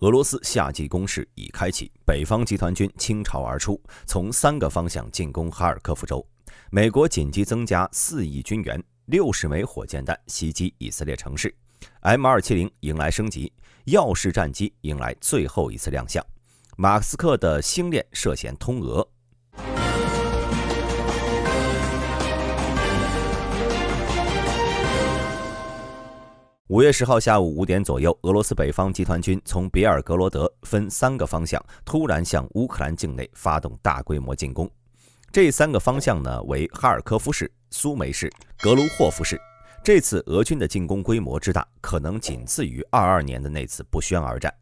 俄罗斯夏季攻势已开启，北方集团军倾巢而出，从3个方向进攻哈尔科夫州。美国紧急增加4亿军援，60枚火箭弹袭击以色列城市。M270 迎来升级，耀式战机迎来最后一次亮相。马斯克的星链涉嫌通俄。5月10号下午5点左右，俄罗斯北方集团军从别尔格罗德分3个方向突然向乌克兰境内发动大规模进攻。这3个方向呢为哈尔科夫市、苏梅市、格卢霍夫市。这次俄军的进攻规模之大，可能仅次于22年的那次不宣而战。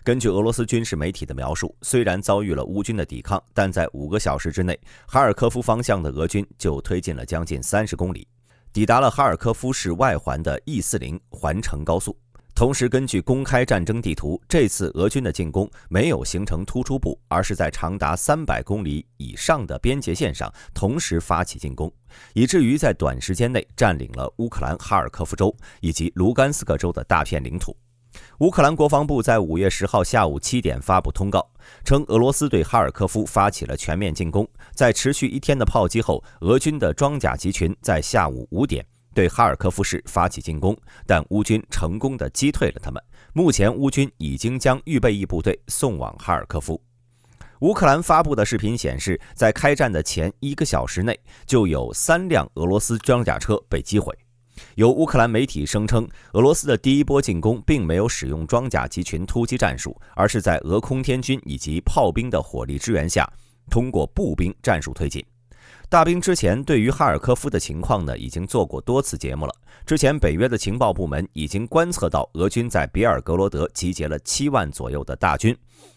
根据俄罗斯军事媒体的描述，虽然遭遇了乌军的抵抗，但在5个小时之内，哈尔科夫方向的俄军就推进了将近30公里。抵达了哈尔科夫市外环的 E40 环城高速。同时，根据公开战争地图，这次俄军的进攻没有形成突出部，而是在长达300公里以上的边界线上同时发起进攻，以至于在短时间内占领了乌克兰哈尔科夫州以及卢甘斯克州的大片领土。乌克兰国防部在5月10号下午7点发布通告，称俄罗斯对哈尔科夫发起了全面进攻。在持续1天的炮击后，俄军的装甲集群在下午5点对哈尔科夫市发起进攻，但乌军成功地击退了他们。目前乌军已经将预备役部队送往哈尔科夫。乌克兰发布的视频显示，在开战的前1个小时内，就有3辆俄罗斯装甲车被击毁。有乌克兰媒体声称，俄罗斯的第一波进攻并没有使用装甲集群突击战术，而是在俄空天军以及炮兵的火力支援下，通过步兵战术推进。大兵之前对于哈尔科夫的情况呢，已经做过多次节目了。之前北约的情报部门已经观测到俄军在别尔格罗德集结了7万左右的大军，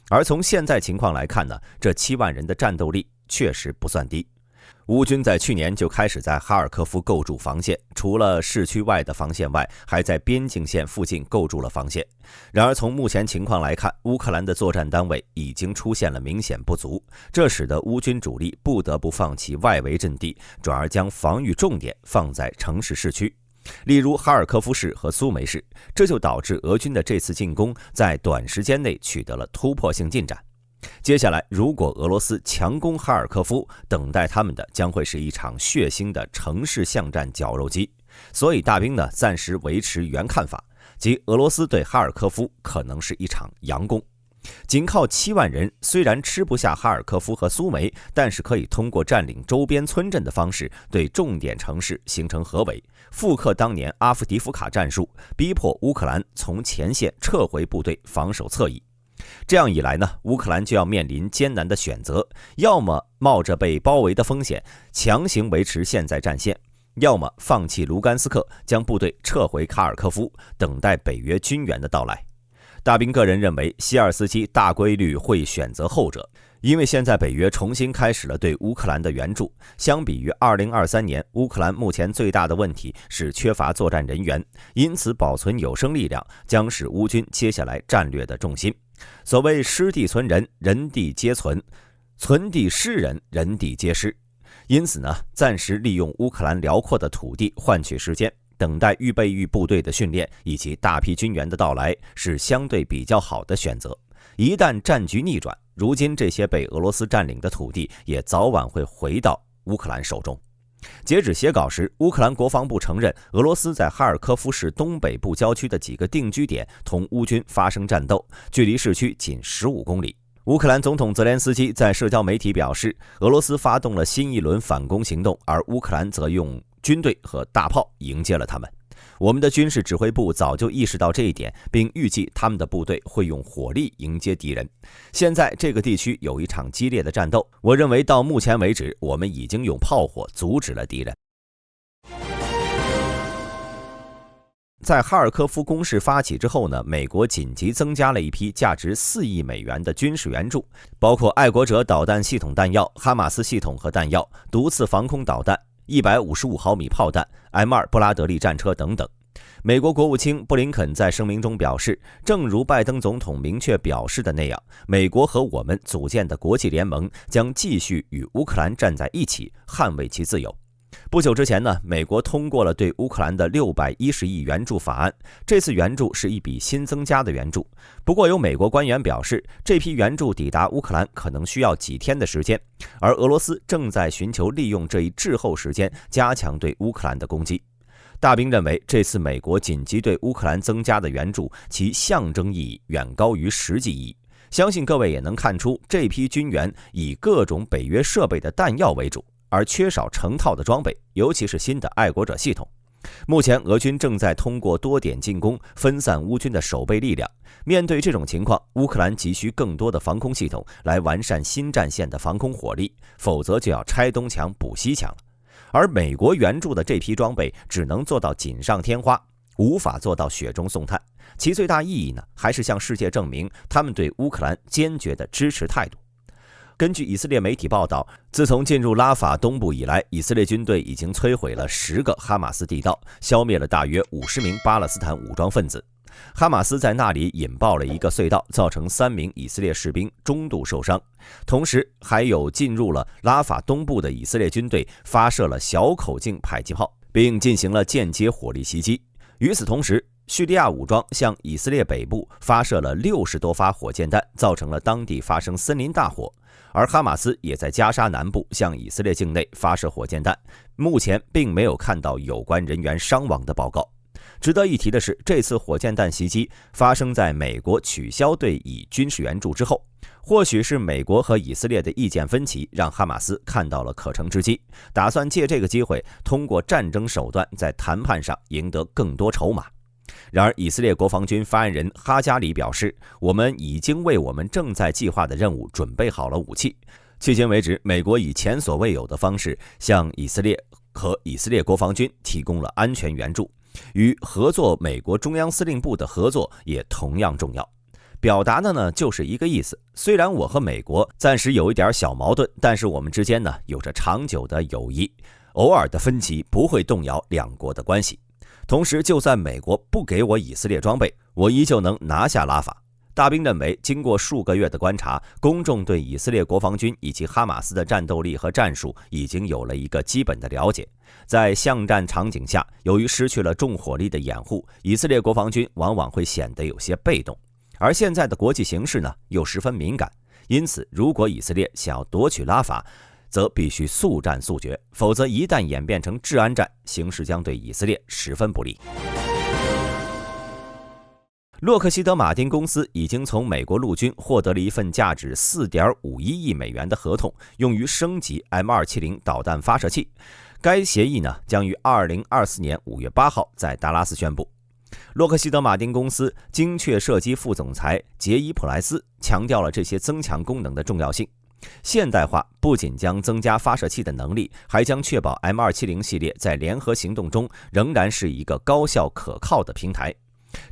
而从现在情况来看呢，这7万人的战斗力确实不算低。乌军在去年就开始在哈尔科夫构筑防线，除了市区外的防线外，还在边境线附近构筑了防线。然而从目前情况来看，乌克兰的作战单位已经出现了明显不足，这使得乌军主力不得不放弃外围阵地，转而将防御重点放在城市市区，例如哈尔科夫市和苏梅市，这就导致俄军的这次进攻在短时间内取得了突破性进展。接下来，如果俄罗斯强攻哈尔科夫，等待他们的将会是一场血腥的城市巷战绞肉机。所以大兵呢，暂时维持原看法，即俄罗斯对哈尔科夫可能是一场佯攻。仅靠7万人，虽然吃不下哈尔科夫和苏梅，但是可以通过占领周边村镇的方式，对重点城市形成合围，复刻当年阿夫迪夫卡战术，逼迫乌克兰从前线撤回部队，防守侧翼。这样一来呢，乌克兰就要面临艰难的选择，要么冒着被包围的风险强行维持现在战线，要么放弃卢甘斯克，将部队撤回卡尔科夫，等待北约军援的到来。大兵个人认为，希尔斯基大规律会选择后者，因为现在北约重新开始了对乌克兰的援助。相比于2023年，乌克兰目前最大的问题是缺乏作战人员，因此保存有生力量将是乌军接下来战略的重心。所谓失地存人，人地皆存，存地失人，人地皆失。因此呢，暂时利用乌克兰辽阔的土地换取时间，等待预备役部队的训练以及大批军援的到来，是相对比较好的选择。一旦战局逆转，如今这些被俄罗斯占领的土地也早晚会回到乌克兰手中。截止写稿时，乌克兰国防部承认，俄罗斯在哈尔科夫市东北部郊区的几个定居点同乌军发生战斗，距离市区仅15公里。乌克兰总统泽连斯基在社交媒体表示，俄罗斯发动了新一轮反攻行动，而乌克兰则用军队和大炮迎接了他们。我们的军事指挥部早就意识到这一点，并预计他们的部队会用火力迎接敌人。现在这个地区有一场激烈的战斗，我认为到目前为止，我们已经用炮火阻止了敌人。在哈尔科夫攻势发起之后呢，美国紧急增加了一批价值4亿美元的军事援助，包括爱国者导弹系统弹药、哈马斯系统和弹药、毒刺防空导弹、155毫米炮弹、M2 布拉德利战车等等。美国国务卿布林肯在声明中表示，正如拜登总统明确表示的那样，美国和我们组建的国际联盟将继续与乌克兰站在一起，捍卫其自由。不久之前呢，美国通过了对乌克兰的610亿援助法案。这次援助是一笔新增加的援助，不过有美国官员表示，这批援助抵达乌克兰可能需要几天的时间，而俄罗斯正在寻求利用这一滞后时间加强对乌克兰的攻击。大兵认为，这次美国紧急对乌克兰增加的援助，其象征意义远高于实际意义。相信各位也能看出，这批军援以各种北约设备的弹药为主，而缺少成套的装备，尤其是新的爱国者系统。目前俄军正在通过多点进攻分散乌军的守备力量。面对这种情况，乌克兰急需更多的防空系统来完善新战线的防空火力，否则就要拆东墙补西墙了。而美国援助的这批装备只能做到锦上添花，无法做到雪中送炭。其最大意义呢，还是向世界证明他们对乌克兰坚决的支持态度。根据以色列媒体报道，自从进入拉法东部以来，以色列军队已经摧毁了10个哈马斯地道，消灭了大约50名巴勒斯坦武装分子。哈马斯在那里引爆了一个隧道，造成3名以色列士兵中度受伤。同时，还有进入了拉法东部的以色列军队发射了小口径迫击炮，并进行了间接火力袭击。与此同时，叙利亚武装向以色列北部发射了60多发火箭弹，造成了当地发生森林大火。而哈马斯也在加沙南部向以色列境内发射火箭弹，目前并没有看到有关人员伤亡的报告。值得一提的是，这次火箭弹袭击发生在美国取消对以军事援助之后。或许是美国和以色列的意见分歧，让哈马斯看到了可乘之机，打算借这个机会通过战争手段在谈判上赢得更多筹码。然而，以色列国防军发言人哈加里表示，我们已经为我们正在计划的任务准备好了武器。迄今为止，美国以前所未有的方式向以色列和以色列国防军提供了安全援助，与合作美国中央司令部的合作也同样重要。表达的呢就是一个意思，虽然我和美国暂时有一点小矛盾，但是我们之间呢有着长久的友谊，偶尔的分歧不会动摇两国的关系。同时，就算美国不给我以色列装备，我依旧能拿下拉法。大兵认为，经过数个月的观察，公众对以色列国防军以及哈马斯的战斗力和战术已经有了一个基本的了解。在巷战场景下，由于失去了重火力的掩护，以色列国防军往往会显得有些被动。而现在的国际形势呢，又十分敏感，因此，如果以色列想要夺取拉法，则必须速战速决，否则一旦演变成治安战，形势将对以色列十分不利。洛克希德马丁公司已经从美国陆军获得了一份价值4.51亿美元的合同，用于升级 M270 导弹发射器。该协议呢，将于2024年5月8号在达拉斯宣布。洛克希德马丁公司精确射击副总裁杰伊·普莱斯强调了这些增强功能的重要性。现代化不仅将增加发射器的能力，还将确保 M270 系列在联合行动中仍然是一个高效可靠的平台。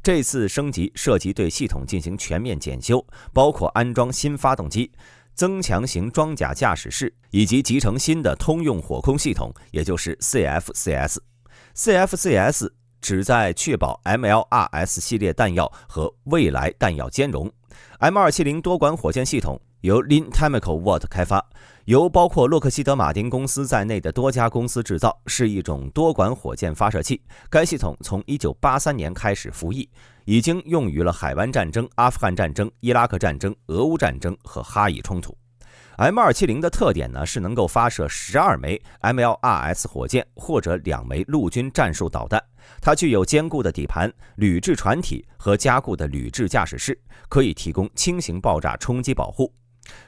这次升级涉及对系统进行全面检修，包括安装新发动机、增强型装甲驾驶室以及集成新的通用火控系统，也就是 CFCS。CFCS 旨在确保 MLRS 系列弹药和未来弹药兼容。M270 多管火箭系统由 Lintamco Watt 开发，由包括洛克希德马丁公司在内的多家公司制造，是一种多管火箭发射器。该系统从1983年开始服役，已经用于了海湾战争、阿富汗战争、伊拉克战争、俄乌战争和哈以冲突。M270 的特点呢是能够发射12枚 MLRS 火箭或者2枚陆军战术导弹。它具有坚固的底盘、铝制船体和加固的铝制驾驶室，可以提供轻型爆炸冲击保护。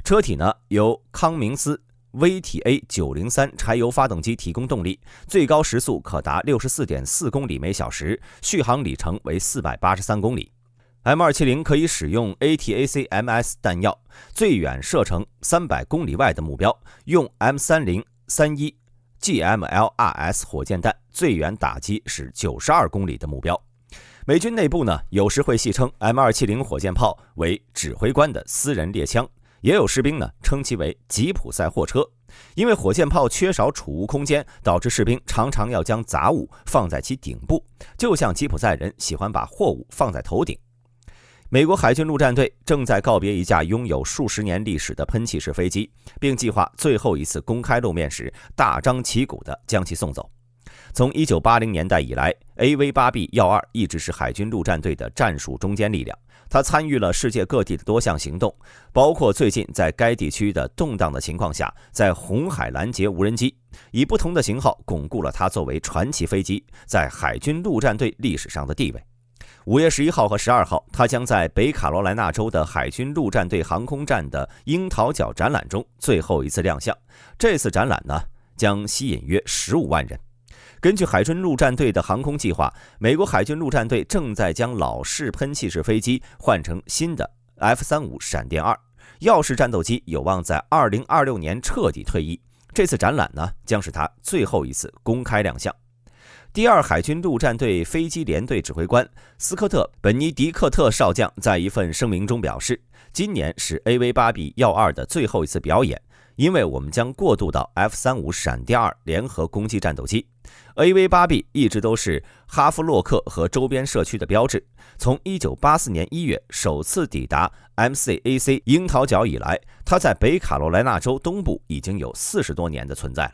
车体呢由康明斯 VTA903 柴油发动机提供动力，最高时速可达 64.4 公里每小时，续航里程为483公里。M270 可以使用 ATACMS 弹药，最远射程300公里外的目标，用 M3031 GMLRS 火箭弹，最远打击是92公里的目标。美军内部呢，有时会戏称 M270 火箭炮为指挥官的私人猎枪，也有士兵呢称其为吉普赛货车。因为火箭炮缺少储物空间，导致士兵常常要将杂物放在其顶部，就像吉普赛人喜欢把货物放在头顶。美国海军陆战队正在告别一架拥有数十年历史的喷气式飞机，并计划最后一次公开露面时大张旗鼓地将其送走。从1980年代以来 ，AV-8B-12一直是海军陆战队的战术中坚力量。它参与了世界各地的多项行动，包括最近在该地区的动荡的情况下，在红海拦截无人机，以不同的型号巩固了它作为传奇飞机在海军陆战队历史上的地位。5月11号和12号，它将在北卡罗来纳州的海军陆战队航空站的樱桃角展览中最后一次亮相。这次展览呢，将吸引约15万人。根据海军陆战队的航空计划，美国海军陆战队正在将老式喷气式飞机换成新的 F-35闪电2，耀式战斗机有望在2026年彻底退役。这次展览呢，将是它最后一次公开亮相。第2海军陆战队飞机联队指挥官斯科特·本尼迪克特少将在一份声明中表示，今年是 AV-8B-12的最后一次表演，因为我们将过渡到 F-35闪电2联合攻击战斗机。AV-8B 一直都是哈夫洛克和周边社区的标志。从1984年1月首次抵达 MCAC 樱桃角以来，它在北卡罗来纳州东部已经有40多年的存在了。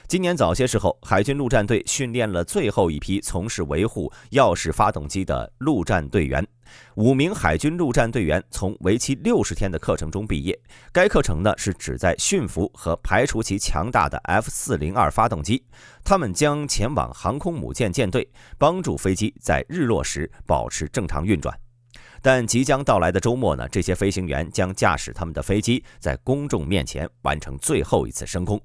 今年早些时候，海军陆战队训练了最后一批从事维护耀式发动机的陆战队员。5名海军陆战队员从为期60天的课程中毕业。该课程呢是旨在驯服和排除其强大的 F-402 发动机。他们将前往航空母舰舰队，帮助飞机在日落时保持正常运转。但即将到来的周末呢，这些飞行员将驾驶他们的飞机在公众面前完成最后一次升空。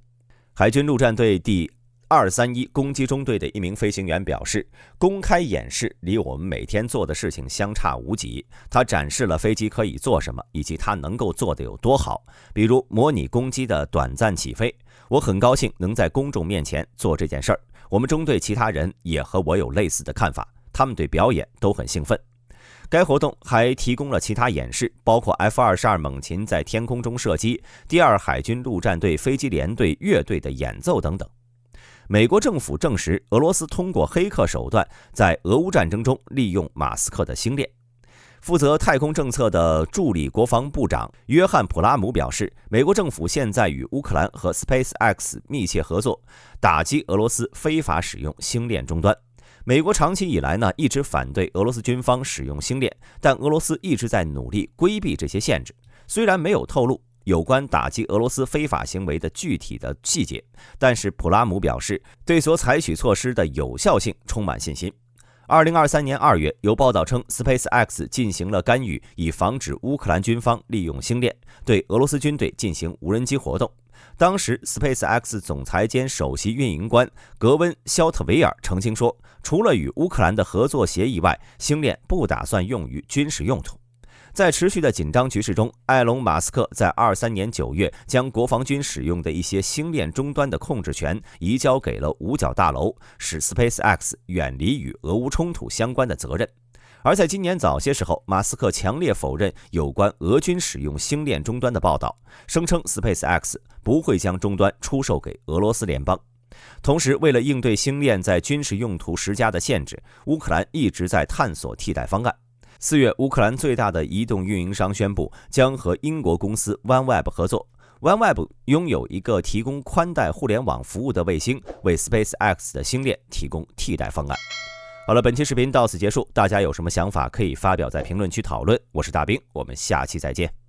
海军陆战队第231攻击中队的一名飞行员表示，公开演示离我们每天做的事情相差无几。它展示了飞机可以做什么，以及它能够做得有多好，比如模拟攻击的短暂起飞。我很高兴能在公众面前做这件事儿。我们中队其他人也和我有类似的看法，他们对表演都很兴奋。该活动还提供了其他演示，包括 F-22猛禽在天空中射击、第2海军陆战队飞机联队乐队的演奏等等。美国政府证实，俄罗斯通过黑客手段在俄乌战争中利用马斯克的星链。负责太空政策的助理国防部长约翰·普拉姆表示，美国政府现在与乌克兰和 SpaceX 密切合作，打击俄罗斯非法使用星链终端。美国长期以来呢，一直反对俄罗斯军方使用星链，但俄罗斯一直在努力规避这些限制。虽然没有透露有关打击俄罗斯非法行为的具体的细节，但是普拉姆表示对所采取措施的有效性充满信心。2023年2月，有报道称 SpaceX 进行了干预，以防止乌克兰军方利用星链对俄罗斯军队进行无人机活动。当时 SpaceX 总裁兼首席运营官格温·肖特维尔澄清说，除了与乌克兰的合作协议外，星链不打算用于军事用途。在持续的紧张局势中，埃隆·马斯克在23年9月将国防军使用的一些星链终端的控制权移交给了五角大楼，使 SpaceX 远离与俄乌冲突相关的责任。而在今年早些时候，马斯克强烈否认有关俄军使用星链终端的报道，声称 SpaceX 不会将终端出售给俄罗斯联邦。同时，为了应对星链在军事用途施加的限制，乌克兰一直在探索替代方案。4月，乌克兰最大的移动运营商宣布将和英国公司 OneWeb 合作。OneWeb 拥有一个提供宽带互联网服务的卫星，为 SpaceX 的星链提供替代方案。好了，本期视频到此结束，大家有什么想法可以发表在评论区讨论。我是大兵，我们下期再见。